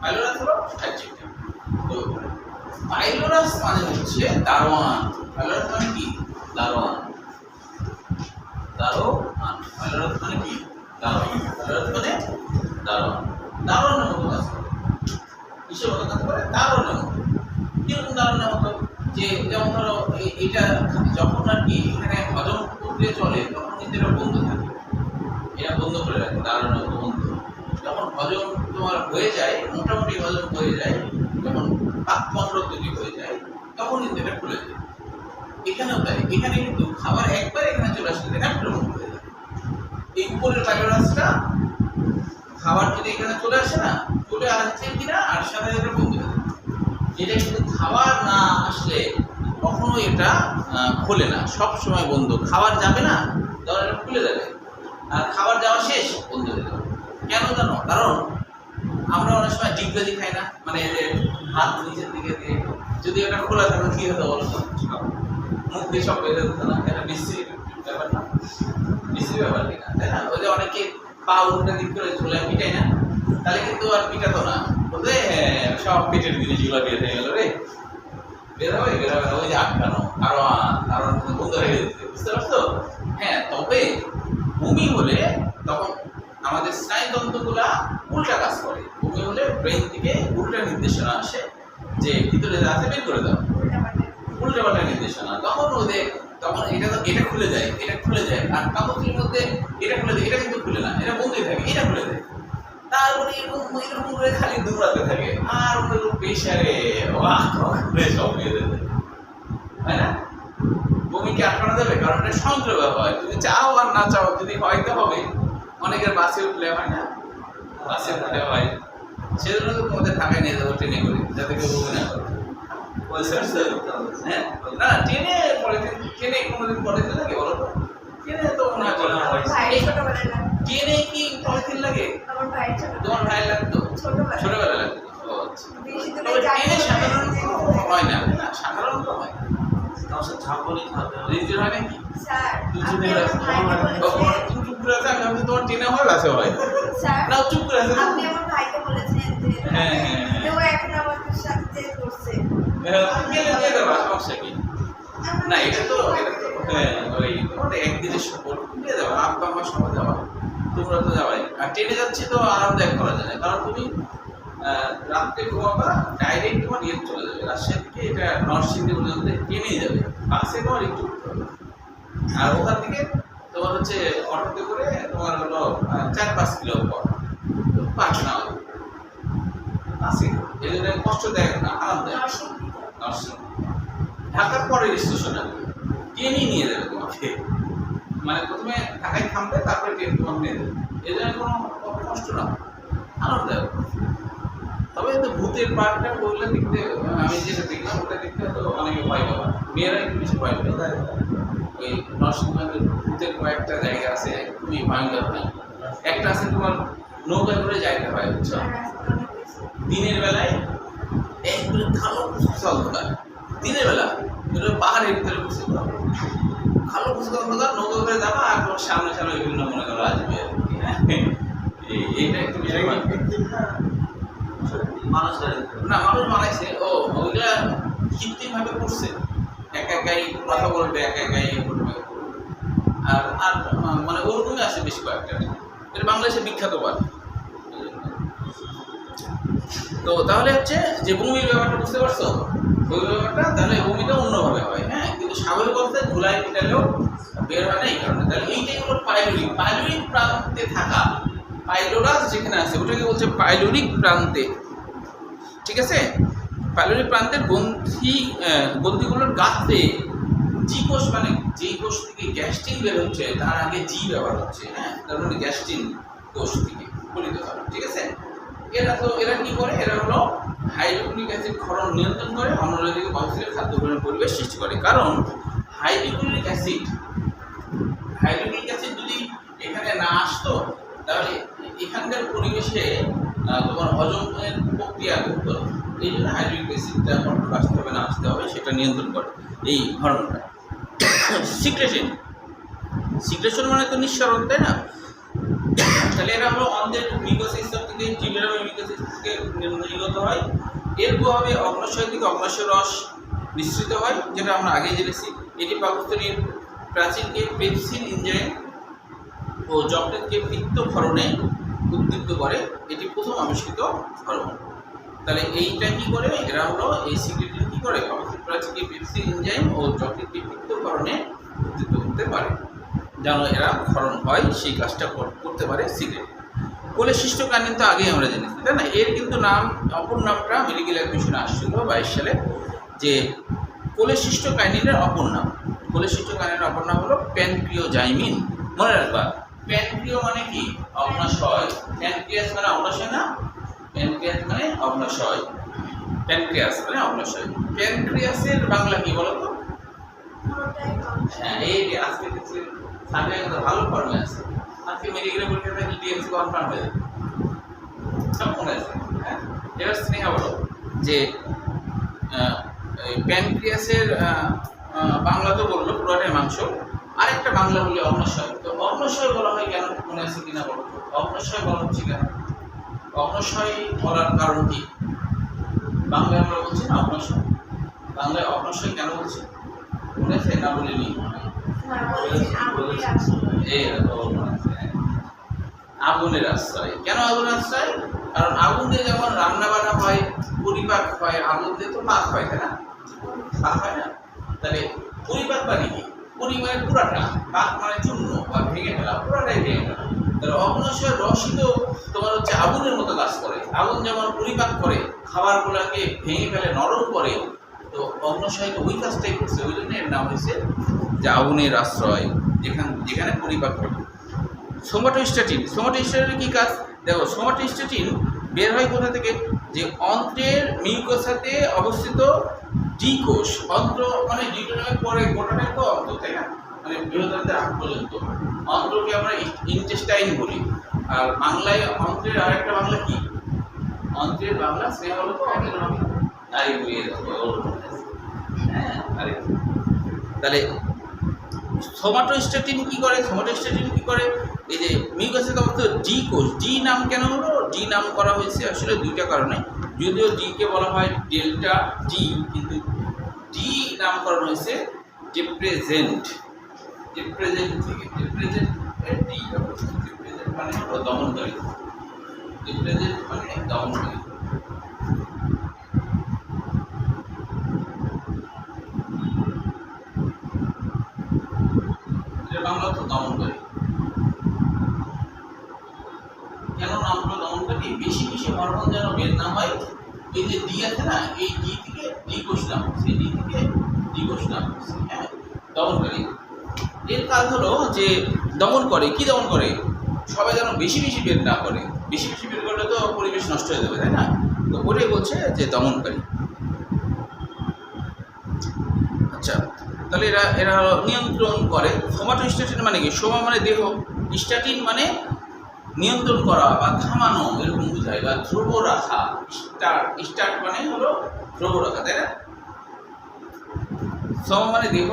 A: পাইলোরাস হলো অ্যাডজেক্টিভ। তো পাইলোরাস মানে হচ্ছে দারোয়ান। পাইলোরাস মানে কি? দারোয়ান। দারোয়ান, পাইলোরাস মানে কি? দারোয়ান। পাইলোরাস মানে দারোয়ান। দারোয়ানের মতো কাজ করে। কিসের মতো কাজ করে? দারোয়ানের মতো। কিরকম দারোয়ানের মতো? যে যেমন ধরো এটা যখন আর কি এখানে হজম প্রক্রিয়া চলে তখন কিন্তু এটা বন্ধ থাকে, এটা বন্ধ করে রাখে, দারোয়ানের মতো বন্ধ। যখন হজম তোমার হয়ে যায়, মোটামুটি হজম হয়ে যায়, যখন পাকমন্ড তৈরি হয়ে যায় তখন কিন্তু এটা খুলে যায়। এখানেও তাই, এখানে কিন্তু খাবার একবার এখানে চলে আসলে এটা বন্ধ হয়ে যায়। এই উপরের পাইলোরাসটা খাবার যদি এখানে চলে আসে না, চলে আসছে কিনা আর সাথে সাথে বন্ধ হয়ে যায়। এটা কিন্তু খাবার না আসলে কখনো এটা খোলে না, সব সময় বন্ধ। খাবার যাবে না তখন এটা খুলে যাবে, আর খাবার যাওয়া শেষ বন্ধ হয়ে যাবে। কেন জানো? কারণ আমরা অনেক সময় ডিগবাজি খাই না, মানে হাত নিচের দিকে দিয়ে, যদি এটা খোলা থাকে কি হতো বলো তো? মুখ দিয়ে সব বের হতো না, এটা বিশ্রী ব্যাপার না? বিশ্রী ব্যাপার কিনা, তাই না? ওই যে অনেকে পা উল্টা দিক করে ঝোলায় পিটাই না, তাহলে কিন্তু আর পিটাতো না, বলতে সব পেটের জিনিসগুলো বের হয়ে গেল রে, বের হবে বের হবে না, ওই যে আটকানো কারণ বন্ধ হয়ে গেছে, বুঝতে পারছো? হ্যাঁ, তবে বমি হলে তখন আমাদের স্নায়ুতন্ত্রগুলা উল্টা কাজ করে। বমি হলে ব্রেন থেকে উল্টা নির্দেশনা আসে যে ভিতরে যা আছে বের করে দাও, উল্টা পাল্টা নির্দেশনা। তখন ওদের তখন এটা খুলে যায়, এটা খুলে যায়। আর পাকস্থলীর মধ্যে এটা খুলে যায়, এটা কিন্তু খুলে না, এটা বন্ধই থাকে, এটা খুলে যায়। তারপরে এরকম করে খালি দৌড়াতে থাকে, আর ওদের প্রেশারে সব বের হয়ে যায়, তাই না? বমিকে আটকানো যাবে, কারণ এটা সংক্রমণ হয়, তুমি চাও আর না চাও যদি হয়তো হবে। অনেকের বাসে উঠলে হয় না, বাসে উঠলে হয়, সেজন্য তো তোমাদের ঢাকায় নিয়ে যাবো ট্রেনে করে, যাতে কেউ বমি না করে। হ্যাঁ, না ট্রেনে পলিথিন, ট্রেনে কোনোদিন পলিথিন লাগে বলো তো? ট্রেনে তো মনে হয় চলে না। ট্রেনে কি পলিথিন লাগে? তোমার ভাই লাগতো ছোটবেলা লাগতো। ও আচ্ছা, তবে ট্রেনে সাধারণত হয় না, না সাধারণত হয় না। রিজের হয় নাকি? তুমি চুপ করে আছো, তুমি চুপ করে আছো, আমি ভাবছি তোমার ট্রেনে হয় বাসে হয়। না চুপ করে আছো। হ্যাঁ হ্যাঁ হ্যাঁ, গেলে দিয়ে দেবা, সমস্যা কি? না এটা তো হ্যাঁ ওই তোমাদের একদিনের সফর, দিয়ে দেবা, আব্বা আমার সবাই যাওয়া, তোমরা তো যাবাই। আর ট্রেনে যাচ্ছি তো আরামদায়ক করা যায় না, কারণ তুমি রাত্রে ঘুমাবা, ডাইরেক্ট তোমার ইয়ে চলে যাবে রাজশাহী থেকে, এটা নরসিংদী পর্যন্ত ট্রেনেই যাবে, বাসে তোমার একটু উঠতে হবে। আর ওখান থেকে তোমার হচ্ছে অটোতে করে তোমার হলো 4-5 কিলো পর পাচ্ছে না বাসে, এই জন্য কষ্টদায়ক না, আরামদায়ক। নরসিংদী ঢাকার পরের স্টেশন আর কি, ট্রেনই নিয়ে যাবে তোমাকে, মানে প্রথমে ঢাকায় থামবে, তারপরে ট্রেন তোমাকে নিয়ে যাবে, এই জন্য কোনো কষ্ট না, আরামদায়ক। তবে তো ভূতের পার্কটা বললে দেখতে, আমি যেটা দেখলাম ওটা দেখতে তো অনেকে ভয় পাবে, মেয়েরা একটু বেশি ভয় পাবে। ওই নরসিংদীতে ভূতের কয়েকটা জায়গা আছে, খুবই ভয়ঙ্কর হয়। একটা আছে তোমার নৌকা করে যাইতে হয়, বুঝছো, দিনের বেলায় একবারে কালো কুচকুচে অন্ধকার, দিনের বেলা পাহাড়ের ভিতরে বসে কালো কুচকুচে অন্ধকার, নৌকা করে যাবা আর তোমার সামনে সামনে বিভিন্ন মনে করো আসবে আর কি। হ্যাঁ, এইটা একটু বিষয় না, মানুষ বানাইছে, ও ওইটা কৃত্রিম ভাবে করছে, একা একাই কথা বলবে, একা একাই করবে, আর আর মানে ওরকমই আছে বেশি কয়েকটা, এটা বাংলাদেশে বিখ্যাত পার্ক। তো তাহলে হচ্ছে যে বমির ব্যাপারটা বুঝতে পারছো, ওই ব্যাপারটা তাহলে বমিটা অন্যভাবে হয়, হ্যাঁ, কিন্তু স্বাভাবিক অবস্থায় ধুলায় পিটালেও বের হয় না এই কারণে। তাহলে এইটাই হলো পাইলোরিক, পাইলোরিক প্রান্তে থাকা, পাইলোরাস যেখানে আছে ওটাকে বলছে পাইলোরিক প্রান্তে, ঠিক আছে। পাইলোরিক প্রান্তের গ্রন্থিগুলোর গাত্রে জি কোষ, মানে যেই কোষ থেকে গ্যাস্ট্রিন বের হচ্ছে তার আগে জি ব্যবহার হচ্ছে, হ্যাঁ, তার মানে গ্যাস্ট্রিন কোষ থেকে ফলিত হয়, ঠিক আছে। এরা কি করে, এরা হলো হাইড্রোক্লোরিক অ্যাসিড ক্ষরণ নিয়ন্ত্রণ করে, অন্যদিকে বায়ুশীলের খাদ্য গ্রহণের পরিবেশ সৃষ্টি করে। কারণ হাইড্রোক্লোরিক অ্যাসিড যদি এখানে না আসতো তাহলে এখানকার পরিবেশে তোমার হজমের প্রক্রিয়া ঘটতো, এই জন্য হাইড্রোক্লোরিক অ্যাসিডটা আসতে হবে না আসতে হবে সেটা নিয়ন্ত্রণ করে এই হরমোনটা। সিক্রেশন মানে তো নিঃসরণ, তাই না? তাহলে এরা হলো অন্ধের মিউকাস থেকে, জিভের মিউকাস থেকে নির্গত হয়, এর প্রভাবে অগ্নাশয় থেকে অগ্নাশয় রস নিঃসৃত হয়, যেটা আমরা আগে জেনেছি। এটি পাকস্থলীর প্রাচীনকে পেপসিন এনজাইম ও যকৃতকে পিত্তক্ষরণে উদ্দীপ্ত করে, এটি প্রথম আবিষ্কৃত হরমোন। তাহলে এইটা কি করে, এরা হলো এই সিক্রেটরি কি করে, পাকস্থলীর প্রাচীনকে পেপসিন এনজাইম ও যকৃতকে পিত্তক্ষরণে উদ্দীপ্ত করতে পারে, যেন এরা ক্ষরণ হয় সেই কাজটা করতে পারে সিগারেট। কোলেসিস্টোকাইনিন তো আগেই আমরা জেনেছি, তাই না? এর কিন্তু নাম, অপর নামটা মেডিকেল অ্যাডমিশনে আসছিল 22 সালে, যে কোলেসিস্টোকাইনিনের অপর নাম, কোলেসিস্টোকাইনিনের অপর নাম হলো প্যানক্রিওজাইমিন। মনে রাখবা, প্যানক্রিও মানে কি, অগ্নাশয়, প্যানক্রিয়াস মানে অগ্নাশয় না, প্যানক্রিয়াস মানে অগ্নাশয়, প্যানক্রিয়াস মানে অগ্নাশয়। প্যানক্রিয়াসের বাংলা কি বলো তো? হ্যাঁ, এই আজকে দেখছি সামনে একটা ভালো ফর্মে আছে, আজকে মেডিকেলের পরীক্ষাতে ডিএমসি কনফার্ম হয়ে যাবে, সব মনে আছে। হ্যাঁ, এবার স্নেহা বলো যে প্যানক্রিয়াসের বাংলা তো বললো পুরোটাই মাংস, আরেকটা বাংলা বললে অগ্নাশয়। তো অগ্নাশয় বলা হয় কেন, মনে আছে কিনা বলো? অগ্নাশয় বলা হচ্ছে কেন, অগ্নাশয় বলার কারণ কি? বাংলায় আমরা বলছি না অগ্নাশয়, বাংলায় অগ্নাশয় কেন বলছি মনে আছে না? বলিনি, আগুনের আশ্রয়। কেন আগুনের আশ্রয়? কারণ আগুন দিয়ে যখন রান্না বান্না হয়, পরিপাক হয়, আগুন দিয়ে তো পাক হয়, তাই না? পাক হয় না? তাহলে পরিপাক মানে কি? পরিমাণের পুরাটা, পাক মানে চূর্ণ বা ভেঙে ফেলা, পুরাটাই ভেঙে ফেলা। তাহলে অগ্নাশয় রসই তো তোমার হচ্ছে আগুনের মতো কাজ করে। আগুন যেমন পরিপাক করে, খাবারগুলোকে ভেঙে ফেলে, নরম করে, তো অগ্ন্যাশয় ওই কাজটাই করছে, ওই জন্য এর নাম হয়েছে যে আগুনের আশ্রয়, যেখানে পরিপাক ঘটে। সোমাটোস্ট্যাটিন কী কাজ দেখো। সোমাটোস্ট্যাটিন বের হয় কোথা থেকে, যে অন্ত্রের মিউকোসাতে অবস্থিত ডি কোষ। অন্ত্র মানে ডিটোনামের পরে গোটাটাই তো অন্ত্র, তাই না? মানে বৃহদান্তের আগ পর্যন্ত অন্ত্রকে আমরা ইন্টেস্টাইন বলি। আর বাংলায় অন্ত্রের আরেকটা বাংলা কি? অন্ত্রের বাংলা স্নেহ হলো তো অন্ত্রের বাংলা তাই বইয়ে হ্যাঁ। আরে তাহলে সোমাটোস্ট্যাটিন কি করে? এই যে মিউকাসে অবস্থিত ডি কোষ, ডি নাম কেন হলো? ডি নাম করা হয়েছে আসলে দুইটা কারণে। যদিও ডিকে বলা হয় ডেল্টা ডি, কিন্তু ডি নামকরণ হয়েছে ডিপ্রেজেন্ট থেকে। ডিপ্রেজেন্ট ডি মানে হলো দমনকারী। ডিপ্রেজেন্ট মানে দমনকারী। বাংলা তো দমনকারী। কেন নাম হলো দমনকারী? বেশি হরমোন যেন বের না হয়। এই যে ডি আছে না, এই ডি থেকে ডি কোষ নাম, সেই ডি থেকে ডি কোষ নাম, হ্যাঁ, দমনকারী। এর কাজ হলো যে দমন করে। কি দমন করে? সবাই যেন বেশি বের না করে। বেশি বের করলে তো পরিবেশ নষ্ট হয়ে যাবে, তাই না? তো ওটাই বলছে যে দমনকারী। আচ্ছা, তাহলে এরা নিয়ন্ত্রণ করে। সোমাটোস্ট্যাটিন মানে কি? সোমা মানে দেহ, স্ট্যাটিন মানে নিয়ন্ত্রণ করা বা থামানো, এরকম বোঝায়, বা ধ্রুব রাখা। স্টার্ট মানে হলো ধ্রুব রাখা, তাই না? সোমা মানে দেহ,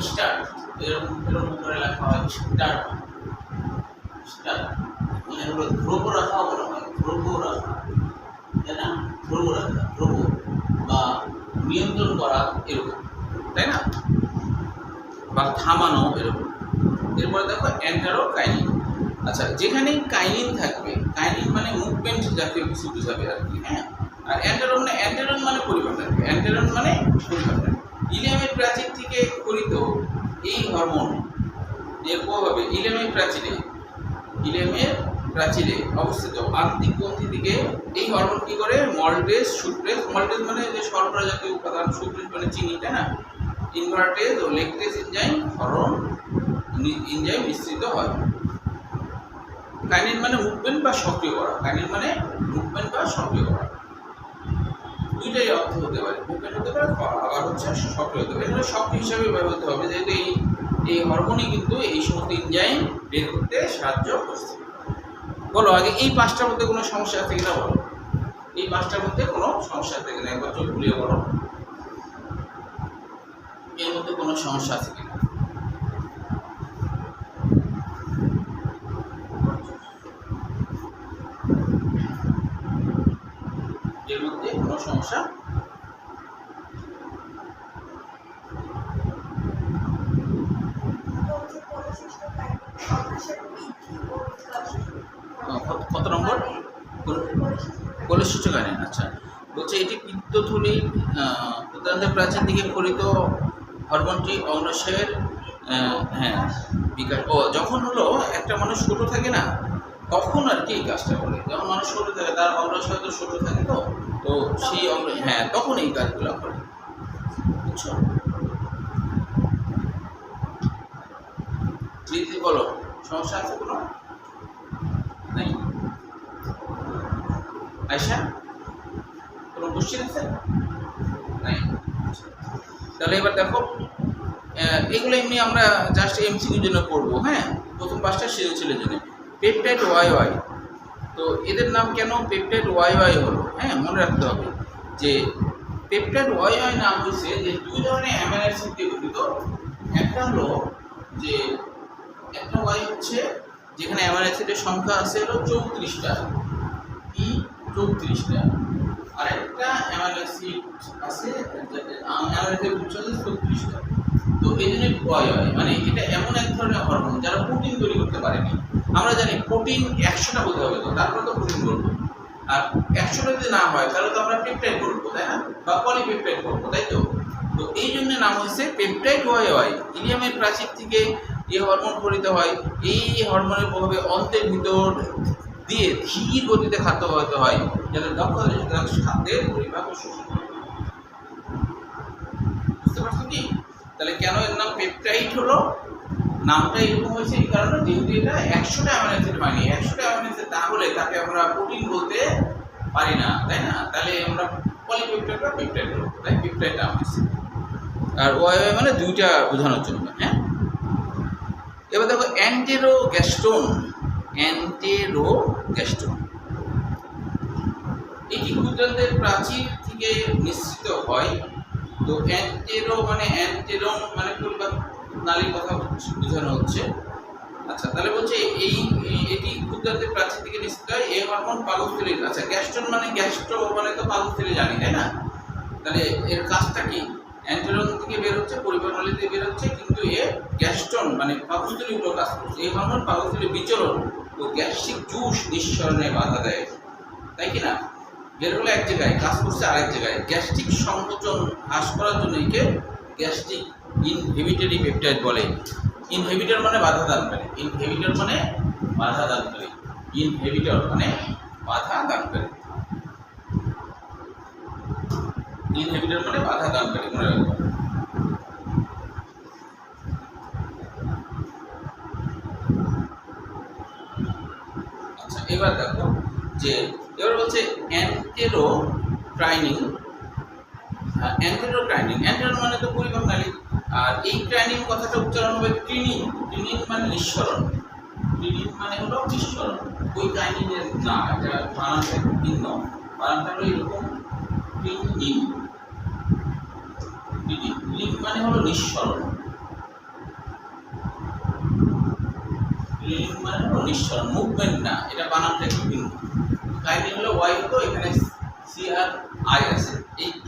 A: স্টার্ট এরকম করে লেখা হয় স্টার্ট মানে হলো ধ্রুব রাখা বলা হয়। ধ্রুব রাখা, তাই না? ধ্রুব বা নিয়ন্ত্রণ করা এরকম, তাই না? বা থামানো এরকম। এরপরে দেখো এন্টারোকাইনিন। আচ্ছা, যেখানেই কাইনিন থাকবে, কাইনিন মানে মুভমেন্ট জাতীয় কিছু বোঝাবে আর কি, হ্যাঁ। আর অ্যান্টেরন মানে পরিমাণ থাকবে। অ্যান্টেরন মানে পরিমাণ থাকবে। ইলিয়ামের প্রাচীর থেকে ক্ষরিত এই হরমোন এর প্রভাবে ইলিয়ামের প্রাচীরে অবস্থিত আন্তিক গ্রন্থি থেকে এই হরমোন কি করে? Maltase, sucrase. মল্টেজ মানে যে শর্করা জাতীয় উপাদান, সুক্রেজ মানে চিনি, তাই না? ইনভার্টেজ ও ল্যাকটেজ এনজাইম মিশ্রিত হয়। কাইনিন মানে মুভমেন্ট বা সক্রিয় করা। দুইটাই অর্থ হতে পারে, মুভমেন্ট হতে পারে, আবার হচ্ছে সক্রিয় হতে পারে। এখানে সক্রিয় হিসাবে ব্যবহৃত হবে, যেহেতু এই হরমোনই কিন্তু এই সমস্ত এনজাইম বের করতে সাহায্য করছে। বলো আগে এই পাঁচটার মধ্যে কোনো সমস্যা আছে কিনা বলো। এই পাঁচটার মধ্যে কোনো সমস্যা আছে কিনা একবার চোখ ঘুরিয়ে বলো। এর মধ্যে কোনো সমস্যা আছে কিনা? এর মধ্যে কোনো সমস্যা? কত নম্বর? কোলেসিস্টিক কাইনিন। আচ্ছা, বলছে এটি পিত্তথলির প্রধানত প্রাচীন দিকে ক্ষরিত হরমোনটি অগ্ন্যাশয়ের হ্যাঁ বিকাশ। যখন হলো একটা মানুষ ছোট থাকে না, তখন আর কি এই কাজটা করে। যখন মানুষ ছোট থাকে, তার অগ্ন্যাশয় তো ছোট থাকে, তো সেই হ্যাঁ তখন এই কাজগুলো করে, বুঝছো? দিদি বলো, সমস্যা আছে কোনো? নাই? আয়শা, কোনো কোশ্চেন আছে? নাই? তাহলে এবার দেখো, এগুলো এমনি আমরা জাস্ট এমসিকিউর জন্য পড়বো, হ্যাঁ। প্রথম পাঁচটা ছেলের জন্য। পেপটাইড ওয়াই, তো এদের নাম কেন পেপটাইড ওয়াই হলো, হ্যাঁ, মনে রাখতে হবে যে পেপটাইড ওয়াই নাম হচ্ছে যে দুই ধরনের অ্যামাইনো অ্যাসিড দিয়ে গঠিত। একটা হলো যে একটা ওয়াই হচ্ছে যেখানে অ্যামাইনো অ্যাসিডের সংখ্যা আছে হলো 34টা, 34টা। আর একটা অ্যামাইনো অ্যাসিড আছে, অ্যামাইনো অ্যাসিড হচ্ছে 36টা। তো এই জন্য ওয়াই মানে এটা এমন এক ধরনের হরমোন যারা প্রোটিন তৈরি করতে পারেনি। আমরা জানি প্রোটিন 100টা হতে হবে, তো তারপরে তো প্রোটিন বলবো। আর 100টা যদি না হয় তাহলে তো আমরা পেপটাইড বলবো, তাই না? বা পলিপেপটাইড বলবো, তাই তো? তো এই জন্য নাম হচ্ছে পেপটাইড ওয়াই। ইলিয়ামের প্রাচীর থেকে এই হরমোন ক্ষরিত হয়। এই হরমোনের প্রভাবে অন্ত্রের ভিতর দিয়ে ধীর গতিতে খাদ্য খাওয়াতে হয়, যাতে দক্ষতার সাথে খাদ্যের পরিপাক ও শোষণ হয়। বুঝতে পারছো কি? তাহলে কেন এর নাম পেপটাইড হলো? নামটা এরকম হয়েছে এই কারণে যেহেতু এটা 100টা অ্যামিনো অ্যাসিড হয়নি। 100টা অ্যামিনো অ্যাসিড তাহলে তাকে আমরা প্রোটিন বলতে পারি না, তাই না? তাহলে আমরা পলিপেপটাইড বা পেপটাইড বলবো, তাই পেপটাইড নাম হয়েছে। আর ওয়াই মানে দুইটা বোঝানোর জন্য। হ্যাঁ, এবার দেখো অ্যান্টেরোগ্যাস্টোন। অ্যান্টেরোগ্যাস্টোন এটি ক্ষুদ্রান্তের প্রাচীর থেকে নিঃসৃত হয়। তো অ্যান্টেরো মানে অ্যান্টেরোন মানে পরিপাক নালীর কথা বোঝানো হচ্ছে। আচ্ছা, তাহলে বলছে এটি ক্ষুদ্রান্তের প্রাচীর থেকে নিঃসৃত হয়। এই হরমোন পাকস্থলী, আচ্ছা গ্যাস্ট্রন মানে গ্যাস্ট্রো মানে তো পাকস্থলী জানি, তাই না? তাহলে এর কাজটা কি? অ্যান্টেরোন থেকে বের হচ্ছে, পরিপাক নালী থেকে বের হচ্ছে, কিন্তু এ গ্যাস্ট্রন মানে পাকস্থলীর উপর কাজ করছে। এই হরমোন পাকস্থলীর বিচরণ ও গ্যাস্ট্রিক জুস নিঃসরণে বাধা দেয়, তাই কি না? বের হলো এক জায়গায়, কাজ করছে আরেক জায়গায়। গ্যাস্ট্রিক সংকোচন হ্রাস করার জন্য একে গ্যাস্ট্রিক ইনহিবিটরি পেপটাইড বলে। ইনহিবিটর মানে বাধা দানকারী। ইনহিবিটর মানে বাধা দানকারী। ইনহিবিটর মানে বাধা দানকারী। ইনহিবিটর মানে বাধা দানকারী, মনে রাখবেন। আচ্ছা, এবার দেখো যে এবার বলছে অ্যান্টেরোক্রাইনিন। অ্যান্টেরোক্রাইনিন, অ্যান্টেরো মানে তো পরিপাক নালী, আর এই ক্রাইনিন কথাটা উচ্চারণ হবে ট্রিনিন। ট্রিনিন মানে নিঃসরণ। ট্রিনিন মানে হলো নিঃসরণ। ওই ক্রাইনিনের না, এটা বানানটা ভিন্ন। বানানটা হলো এরকম, ট্রিনিন। ট্রিনিন লিন মানে হলো নিঃসরণ। লিন মানে হলো নিঃসরণ, মুভমেন্ট না, এটা বানানটা একটু ভিন্ন। ক্রাইনিন হলো ওয়াই, তো এখানে সি আর আই আছে। এই